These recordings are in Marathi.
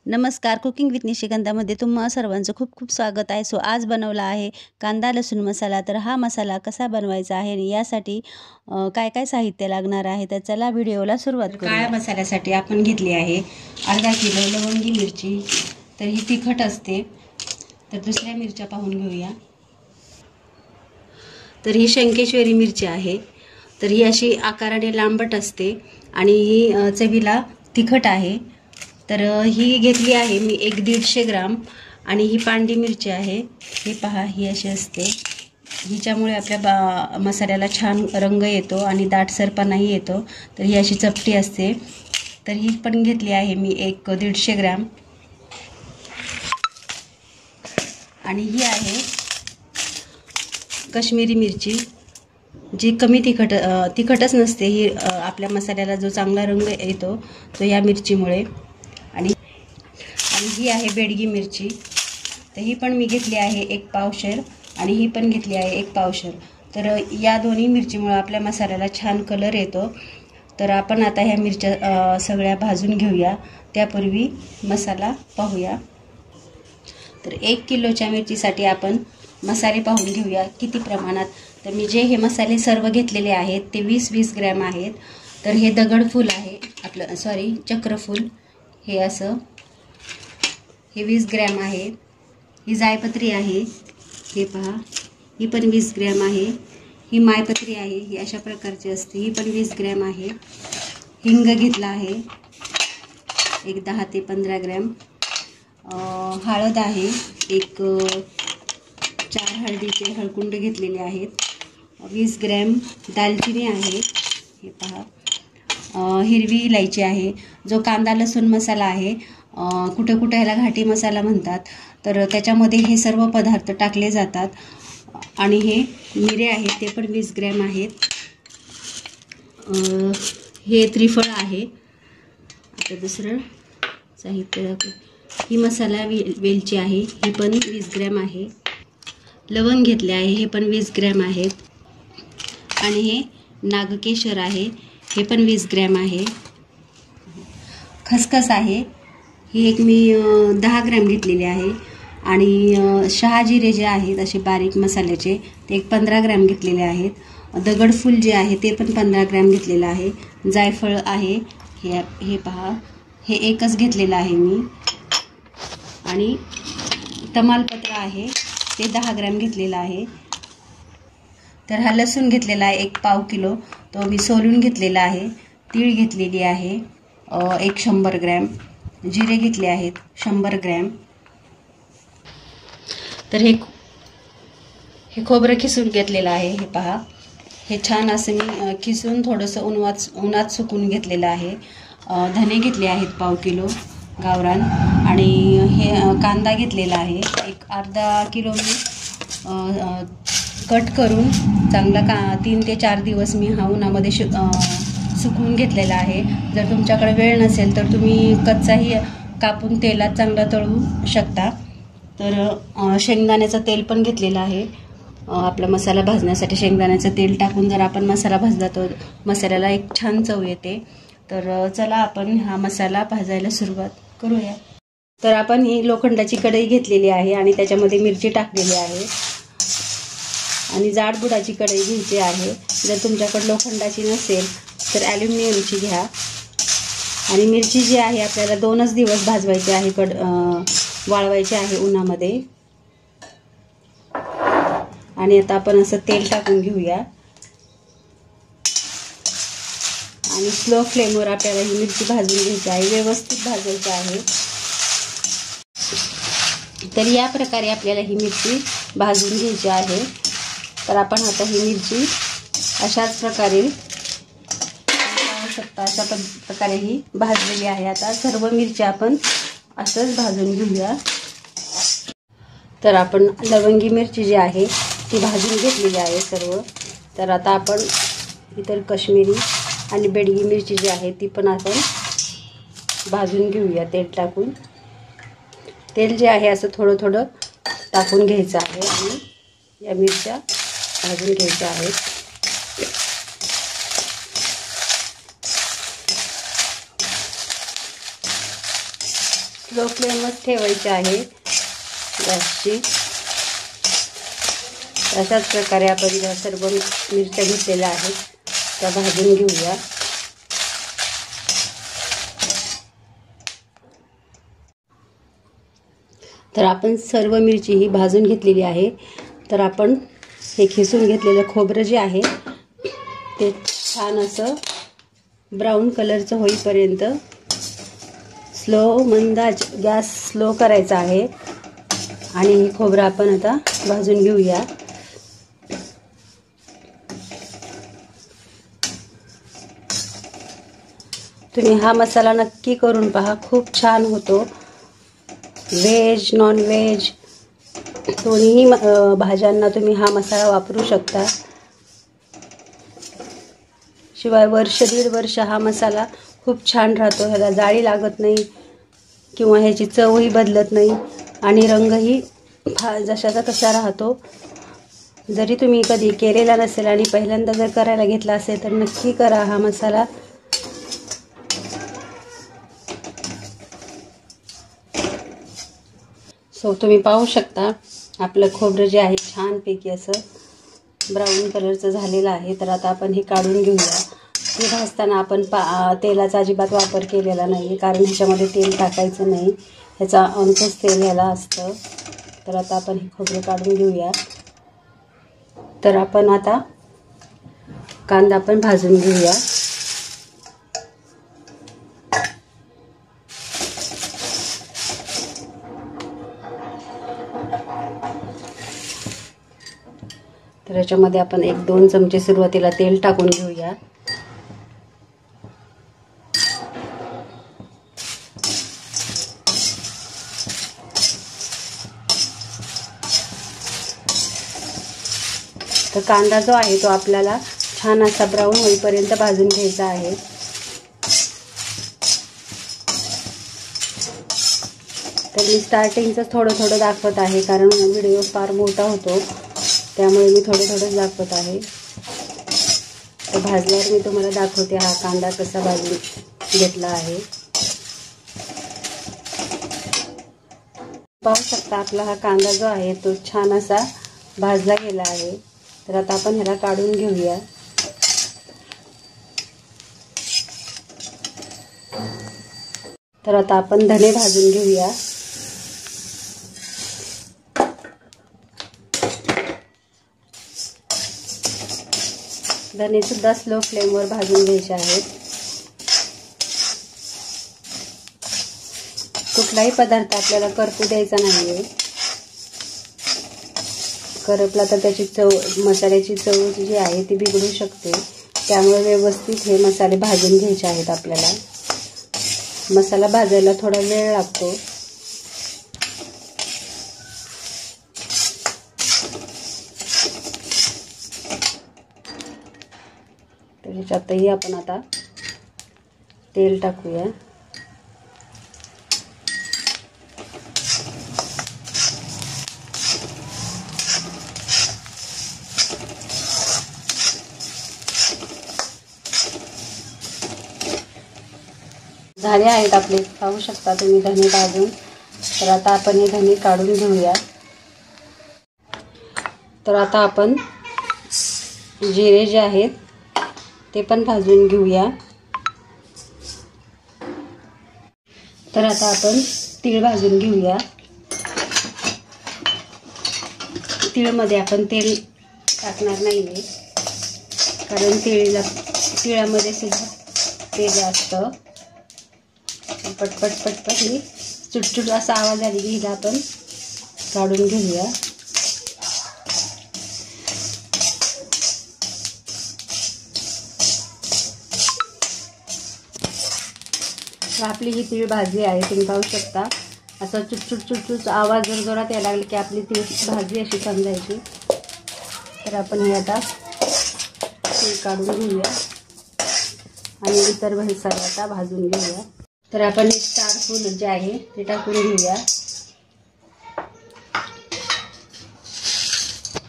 नमस्कार, कुकिंग विथ निशिगंधामध्ये तुम्हा सर्वांचं खूप खूप स्वागत आहे. आज बनवला आहे कांदा लसूण मसाला. तर हा मसाला कसा बनवायचा आहे आणि यासाठी काय काय साहित्य लागणार आहे तर चला व्हिडिओला सुरुवात करू. काळ्या मसाल्यासाठी आपण घेतली आहे अर्धा किलो लवंगी मिरची. तर ही तिखट असते, तर दुसऱ्या मिरच्या पाहून घेऊया. तर ही शंकेश्वरी मिरची आहे. तर ही अशी आकाराने लांबट असते आणि ही चवीला तिखट आहे. तर ही घेतली आहे मी 150 ग्राम. आणि ही पांडी मिरची आहे. हे पहा, ही अशी असते. हिच्यामुळे आपल्या मसाल्याला छान रंग येतो आणि दाटसरपणाही येतो. तर ही अशी चपटी असते. तर ही पण घेतली आहे मी 150 ग्राम. आणि ही आहे काश्मीरी मिरची, जी कमी तिखटच नसते. ही आपल्या मसाल्याला जो चांगला रंग येतो तो या मिरचीमुळे. आणि ही आहे बेडगी मिरची. तर ही पण मी घेतली आहे 1 पावशेर आणि ही पण घेतली आहे 1 पावशेर. तर या दोन्ही मिरचीमुळे आपल्या मसाल्याला छान कलर येतो. तर आपण आता ह्या मिरच्या सगळ्या भाजून घेऊया. त्यापूर्वी मसाला पाहूया. तर 1 किलोच्या मिरचीसाठी आपण मसाले पाहून घेऊया किती प्रमाणात. तर मी जे हे मसाले सर्व घेतलेले आहेत ते 20-20 ग्रॅम आहेत. तर हे दगडफूल आहे आपलं, चक्रफूल, हे असं, हे 20 ग्रॅम आहे. ही जायपत्री आहे, हे पहा, ही पण 20 ग्रॅम आहे. ही मायपत्री आहे, ही अशा प्रकारची असते, ही पण 20 ग्रॅम आहे. हिंग घेतला आहे एक 10 ते 15 ग्रॅम. हळद आहे एक 4 हळदीचे हळकुंड घेतलेले आहेत. 20 ग्रॅम दालचिनी आहे, हे पहा. हिरवी इलायची आहे. जो कांदा लसूण मसाला आहे, कुठे कुठे ह्याला घाटी मसाला म्हणतात, तर त्याच्यामध्ये हे सर्व पदार्थ टाकले जातात. आणि हे मिरे आहेत, ते पण 20 ग्रॅम आहेत. हे त्रिफळ आहे. आता दुसरं साहित्य दाखवू. ही मसाला वेलची आहे, ही पण 20 ग्रॅम आहे. लवंग घेतले आहे, हे पण 20 ग्रॅम आहेत. आणि हे नागकेशर आहे, हे पण 20 ग्रॅम आहे. खसखस आहे, ही एक मी 10 ग्रॅम घेतलेली आहे. आणि शहाजिरे जे आहेत असे बारीक मसाल्याचे, ते एक 15 ग्रॅम घेतलेले आहेत. दगडफूल जे आहे ते पण 15 ग्रॅम घेतलेलं आहे. जायफळ आहे, हे पहा, हे एकच घेतलेलं आहे मी. आणि तमालपत्र आहे, ते 10 ग्रॅम घेतलेलं आहे. तर हा लसूण घेतलेला आहे 1 पाव किलो, तो मी सोलून घेतलेला आहे. तीळ घेतलेली आहे 100 ग्रॅम. जिरे घेतले आहेत 100 ग्रॅम. तर हे खोबरं खिसून घेतलेलं आहे, हे पहा. हे छान असं मी खिसून थोडंसं उन्हात सुकून घेतलेलं आहे. धने घेतले आहेत पाव किलो गावरान. आणि हे कांदा घेतलेला आहे एक अर्धा किलो. मी कट करून चांगला 3 ते 4 दिवस मी उन्हामध्ये सुकवून घेतलेला आहे. जर तुमच्याकडे वेळ नसेल तर तुम्ही कच्चाही कापून तेलात चांगला तळू शकता. तर शेंगदाण्याचं तेल पण घेतलेलं आहे. आपला मसाला भाजण्यासाठी शेंगदाण्याचं तेल टाकून जर आपण मसाला भाजला तर मसाल्याला एक छान चव येते. तर चला आपण हा मसाला भाजायला सुरुवात करूया. तर आपण ही लोखंडाची कढई घेतलेली आहे आणि त्याच्यामध्ये मिरची टाकलेली आहे. आणि जाडबुडाची कढई घ्यायची आहे. जर तुमच्याकडे लोखंडाची नसेल तर ॲल्युमिनियमची घ्या. आणि मिरची जी आहे आपल्याला 2च दिवस भाजवायची आहे, वाळवायची आहे उन्हामध्ये. आणि आता आपण असं तेल टाकून घेऊया. आणि स्लो फ्लेमवर आपल्याला ही मिरची भाजून घ्यायची आहे, व्यवस्थित भाजायची आहे. तर या प्रकारे आपल्याला ही मिरची भाजून घ्यायची आहे. तर आपण आता ही मिरची अशाच प्रकारे पाहू शकता, अशा प्रकारे ही भाजलेली आहे. आता सर्व मिरची आपण असंच भाजून घेऊया. तर आपण लवंगी मिरची जी आहे ती भाजून घेतलेली आहे सर्व. तर आता आपण इतर काश्मीरी आणि बेडगी मिरची जी आहे ती पण आपण भाजून घेऊया तेल टाकून. तेल जे आहे असं थोडं थोडं टाकून घ्यायचं आहे आणि या मिरच्या भाजून घ्यायच्या आहेत. लो फ्लेमच ठेवायची आहे गॅसची. अशाच प्रकारे आपण ज्या सर्व मिरच्या घेतलेल्या आहेत त्या भाजून घेऊया. तर आपण सर्व मिरची ही भाजून घेतलेली आहे. तर आपण हे खिसून घेतलेलं खोबरं जे आहे ते छान असं ब्राऊन कलरचं होईपर्यंत मंदाच गॅस स्लो करायचा आहे आणि हे खोबरं आपण आता भाजून घेऊया. तुम्ही हा मसाला नक्की करून पहा, खूप छान होतो. व्हेज नॉन व्हेज दोन्ही भाज्यांना तुम्ही हा मसाला वापरू शकता. शिवाय वर्ष दीड वर्ष हा मसाला खूप छान राहतो. ह्याला जाळी लागत नाही किंवा ह्याची चवही बदलत नाही आणि रंगही जशाचा तसा राहतो. जरी तुम्ही कधी केलेला नसेल आणि पहिल्यांदा जर करायला घेतला असेल तर नक्की करा हा मसाला. तुम्ही पाहू शकता आपलं खोबरं जे आहे छानपैकी असं ब्राऊन कलरचं झालेलं आहे. तर आता आपण हे काढून घेऊया. हे भाजताना आपण तेलाचा अजिबात वापर केलेला नाही, कारण ह्याच्यामध्ये तेल टाकायचं नाही, ह्याचा अंशच तेल ह्याला असतं. तर आता आपण हे खोबरं काढून घेऊया. तर आपण आता कांदा पण भाजून घेऊया. तर याच्यामध्ये आपण 1-2 चमचे सुरुवातीला तेल टाकून घेऊया. तर कांदा जो आहे तो आपल्याला छान असा ब्राऊन होईपर्यंत भाजून घ्यायचा आहे. तर मी स्टार्टिंगच थोडं दाखवत आहे, कारण व्हिडिओ फार मोठा होतो, त्यामुळे मी थोडं दाखवत आहे. तर भाजल्यावर मी तुम्हाला दाखवते हा कांदा कसा भाजून घेतला आहे. पाहू शकता आपला हा कांदा जो आहे तो छान असा भाजला गेला आहे. तर आता आपण ह्याला काढून घेऊया. तर आता आपण धने भाजून घेऊया. धने सुद्धा स्लो फ्लेमवर भाजून घ्यायचे आहेत. कुठलाही पदार्थ आपल्याला करपू द्यायचा नाहीये. करपला तर त्याची चव, मसाल्याची चव जी आहे ती बिघडू शकते. त्यामुळे व्यवस्थित हे मसाले भाजून घ्यायचे आहेत आपल्याला. मसाला भाजायला थोडा वेळ लागतो. तर ह्याच्यातही आपण आता तेल टाकूया. झाले आहेत आपले, पाहू शकता तुम्ही धने भाजून. तर आता आपण हे धने काढून घेऊया. तर आता आपण जिरे जे आहेत ते पण भाजून घेऊया. तर आता आपण तीळ भाजून घेऊया. तिळामध्ये आपण तेल टाकणार नाहीये, कारण तिळामध्ये सुद्धा तेल असतं. पटपट ही चुटचुट असा आवाज आली की हिला आपण काढून घेऊया. आपली ही तीळ भाजली आहे. तुम्ही पाहू शकता असा चुटचुट आवाज जर जोरात यायला लागला की आपली तीळ भाजली अशी समजायची. तर आपण हे आता तीळ काढून घेऊया आणि इतर मसाले आता भाजून घेऊया. तर आपण हे स्टार फूल जे आहे ते टाकून घेऊया.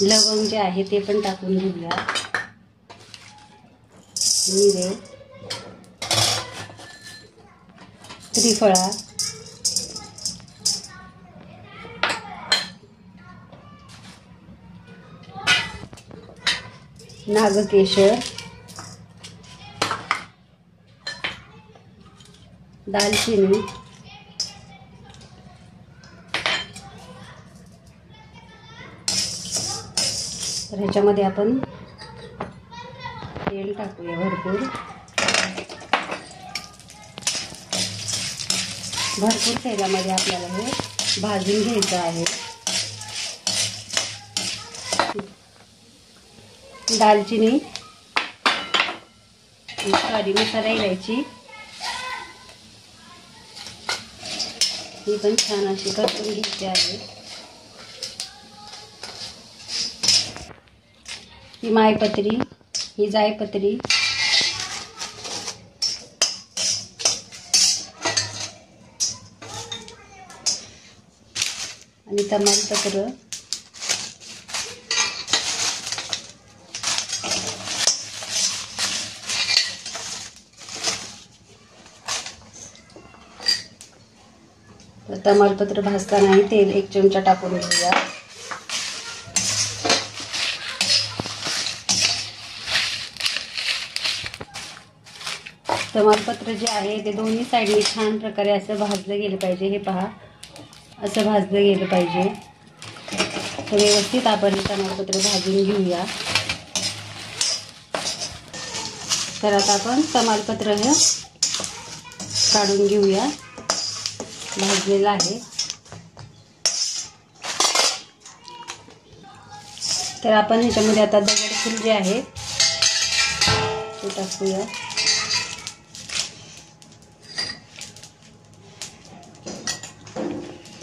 लवंग जे आहे ते पण टाकून घेऊया. मिरे, त्रिफळा, नागकेशर, दालचिनी, तर ह्याच्यामध्ये आपण तेल टाकूया भरपूर तेलामध्ये आपल्याला हे भाजून घ्यायचं आहे. दालचिनी, साधी मसाला इलायची ही पण छान अशी परतून घ्यायची आहे. ही मायपत्री, ही जायपत्री, आणि तमालपत्र, तमालपत्र भाजताना तेल 1 चमचा टाकून घेऊया. तमालपत्र जे आहे ते दोन्ही साईडने छान प्रकारे असं भाजलं गेलं पाहिजे. हे पहा, असं भाजलं गेलं पाहिजे. तर व्यवस्थित आपण हे तमालपत्र भाजून घेऊया. तर आता आपण तमालपत्र हे काढून घेऊया. भाजलेलं आहे. तर आपण ह्याच्यामध्ये आता दगडफूल जे आहे ते टाकूया.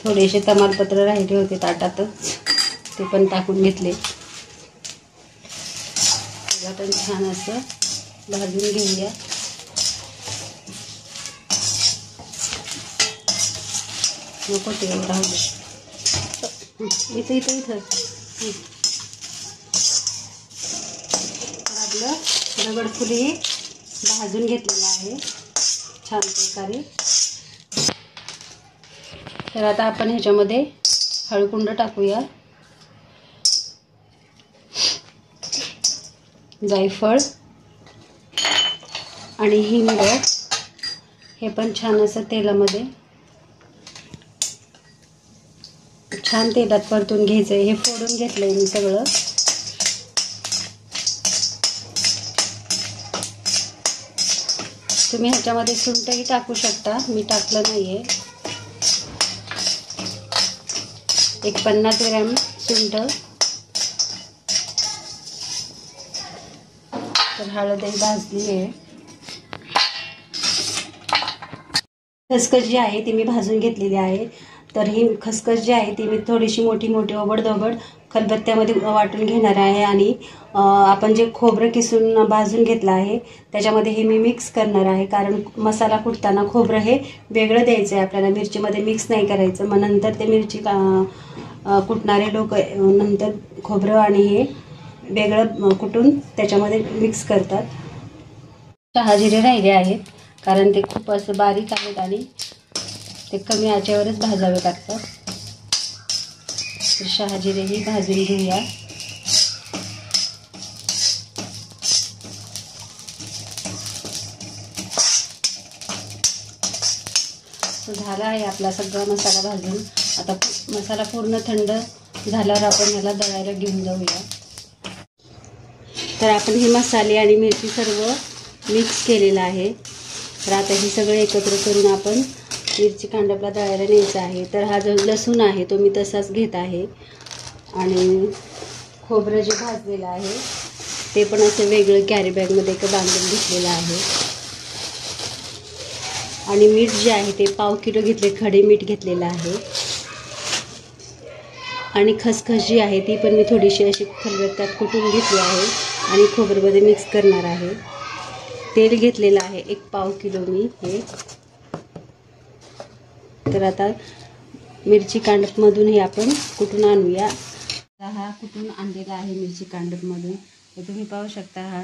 थोडेसे तमालपत्र राहिले होते ताटातच, ते पण टाकून घेतले. आपण छान असं भाजून घेऊया. नको ते राहू दे. इथं तर आपलं दगडफूल हे भाजून घेतलेलं आहे छान प्रकारे. तर आता आपण ह्याच्यामध्ये हळकुंड टाकूया, जायफळ आणि हिंग हे पण छान असं तेलामध्ये छान तेलात परतून घ्यायचं. हे फोडून घेतलंय मी सगळं. तुम्ही ह्याच्यामध्ये सुंठही टाकू शकता, मी टाकलं नाहीये. एक 50 ग्रॅम सुंठ, तर हळदही भाजली आहे. खसखस जी आहे ती मी भाजून घेतलेली आहे. तर ही खसखस जी आहे ती मी थोडीशी मोठी ओबड-धोबड खलबत्त्यामध्ये वाटून घेणार आहे. आणि आपण जे खोबरं किसून भाजून घेतलं आहे त्याच्यामध्ये हे मी मिक्स करणार आहे. कारण मसाला कुटताना खोबरं हे वेगळं द्यायचं आहे आपल्याला, मिरचीमध्ये मिक्स नाही करायचं. मग नंतर ते मिरची कुटणारे लोक नंतर खोबरं आणि हे वेगळं कुटून त्याच्यामध्ये मिक्स करतात. शहाजिरे राहिले आहेत कारण ते खूप असं बारीक आहेत आणि ते कमी आचेवरच भाजावे लागतात. तर शहाजिरेही भाजून घेऊया. झाला आहे आपला सगळा मसाला भाजून. आता मसाला पूर्ण थंड झाल्यावर आपण याला दळायला घेऊन जाऊया. तर आपण हे मसाले आणि मिरची सर्व मिक्स केलेलं आहे. तर आता हे सगळं एकत्र करून आपण मिरची कांडपला दळायला न्यायचं आहे. तर हा जो लसूण आहे तो मी तसाच घेत आहे. आणि खोबरं जे भाजलेलं आहे ते पण असं वेगळं कॅरी बॅगमध्ये बांधून घेतलेलं आहे. आणि मीठ जे आहे ते 1/2 किलो घेतले, खडे मीठ घेतलेलं आहे. आणि खसखस जी आहे ती पण मी थोडीशी अशी खलबत्त्यात कुटून घेतली आहे आणि खोबऱ्यामध्ये मिक्स करणार आहे. तेल घेतलेलं आहे 1/2 किलो मी हे. तर आता मिरची कांडपमधून हे आपण कुटून आणूया. हा कुटून आणलेला आहे मिरची कांडपमधून. तर तुम्ही पाहू शकता हा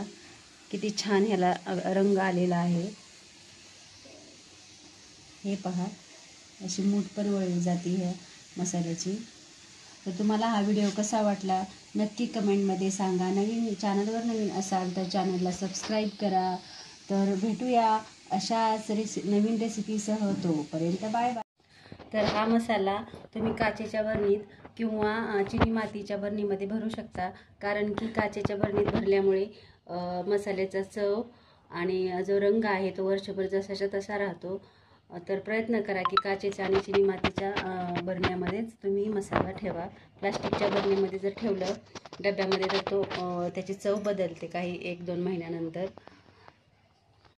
किती छान ह्याला रंग आलेला आहे. हे पहा, अशी मूठ पण वळली जाते ह्या मसाल्याची. तर तर तुम्हाला हा व्हिडिओ कसा वाटला नक्की कमेंटमध्ये सांगा. चॅनलवर नवीन असाल तर चॅनलला सबस्क्राईब करा. तर भेटूया अशाच नवीन रेसिपीसह. तोपर्यंत बाय बाय. तर हा मसाला तुम्ही काचेच्या बरणीत किंवा चिनी मातीच्या बरणीमध्ये भरू शकता, कारण की काचेच्या बरणीत भरल्यामुळे मसाल्याचा चव आणि जो रंग आहे तो वर्षभर जसाच्या तसा राहतो. तर प्रयत्न करा की काचेच्या आणि चिनी मातीच्या बरण्यामध्येच तुम्ही मसाला ठेवा. प्लास्टिकच्या बरणीमध्ये जर ठेवलं डब्यामध्ये तर तो त्याची चव बदलते काही 1-2 महिन्यानंतर.